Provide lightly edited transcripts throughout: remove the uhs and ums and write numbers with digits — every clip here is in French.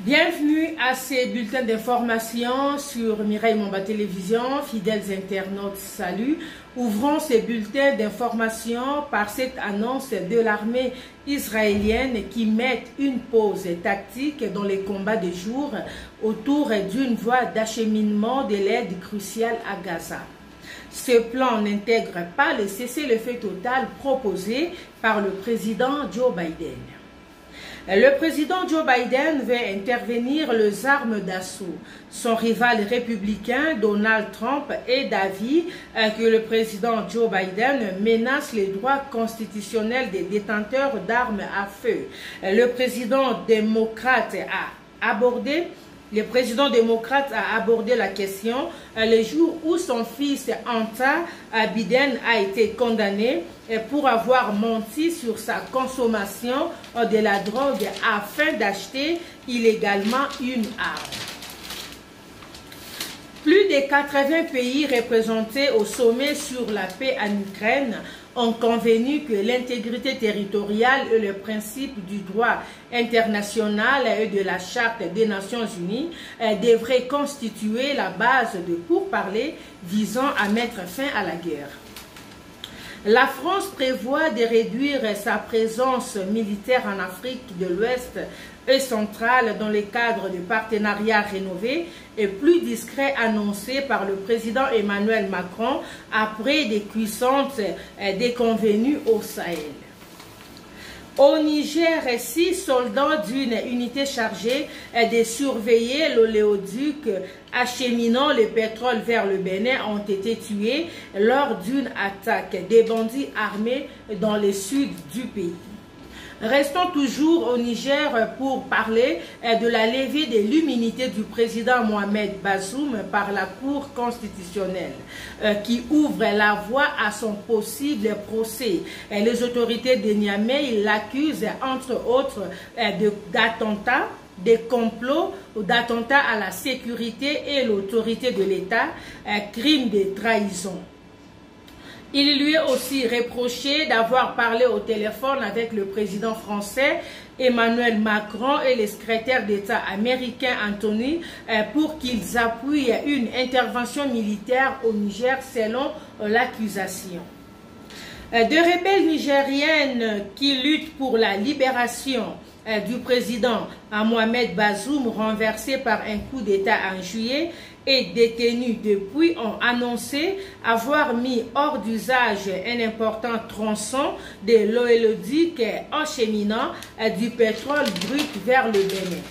Bienvenue à ces bulletins d'information sur Mireille Momba Télévision. Fidèles internautes, salut. Ouvrons ces bulletins d'information par cette annonce de l'armée israélienne qui met une pause tactique dans les combats de jour autour d'une voie d'acheminement de l'aide cruciale à Gaza. Ce plan n'intègre pas le cessez-le-feu total proposé par le président Joe Biden. Le président Joe Biden veut intervenir les armes d'assaut. Son rival républicain Donald Trump est d'avis que le président Joe Biden menace les droits constitutionnels des détenteurs d'armes à feu. Le président démocrate a abordé la question le jour où son fils Hunter Biden a été condamné pour avoir menti sur sa consommation de la drogue afin d'acheter illégalement une arme. Plus de 80 pays représentés au sommet sur la paix en Ukraine ont convenu que l'intégrité territoriale et le principe du droit international et de la Charte des Nations Unies devraient constituer la base de pourparlers visant à mettre fin à la guerre. La France prévoit de réduire sa présence militaire en Afrique de l'Ouest et centrale dans le cadre de partenariats rénovés et plus discrets annoncés par le président Emmanuel Macron après des puissantes déconvenues au Sahel. Au Niger, 6 soldats d'une unité chargée de surveiller l'oléoduc acheminant le pétrole vers le Bénin ont été tués lors d'une attaque des bandits armés dans le sud du pays. Restons toujours au Niger pour parler de la levée de l'immunité du président Mohamed Bazoum par la Cour constitutionnelle qui ouvre la voie à son possible procès. Les autorités de Niamey l'accusent entre autres d'attentats, des complots ou d'attentats à la sécurité et l'autorité de l'État, crimes de trahison. Il lui est aussi reproché d'avoir parlé au téléphone avec le président français Emmanuel Macron et le secrétaire d'État américain Anthony pour qu'ils appuient une intervention militaire au Niger selon l'accusation. De rebelles nigériennes qui luttent pour la libération du président Mohamed Bazoum renversé par un coup d'État en juillet et détenus depuis ont annoncé avoir mis hors d'usage un important tronçon de l'oléoduc acheminant du pétrole brut vers le Bénin.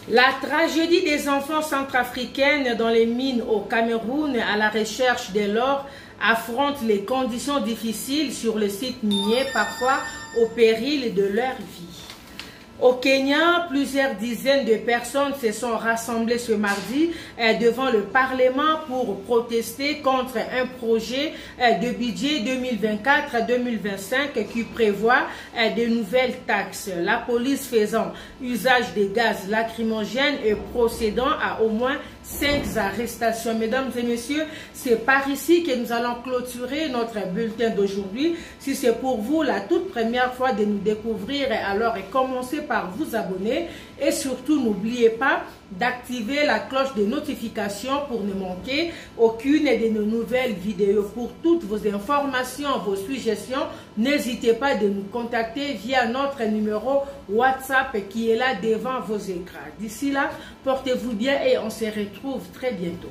La tragédie des enfants centrafricaines dans les mines au Cameroun à la recherche de l'or affronte les conditions difficiles sur le site minier, parfois au péril de leur vie. Au Kenya, plusieurs dizaines de personnes se sont rassemblées ce mardi devant le Parlement pour protester contre un projet de budget 2024-2025 qui prévoit de nouvelles taxes. La police faisant usage des gaz lacrymogènes et procédant à au moins 5 arrestations. Mesdames et messieurs, c'est par ici que nous allons clôturer notre bulletin d'aujourd'hui. Si c'est pour vous la toute première fois de nous découvrir, alors commencez par vous abonner et surtout n'oubliez pas d'activer la cloche de notification pour ne manquer aucune de nos nouvelles vidéos. Pour toutes vos informations, vos suggestions, n'hésitez pas de nous contacter via notre numéro WhatsApp qui est là devant vos écrans. D'ici là, portez-vous bien et on se retrouve très bientôt.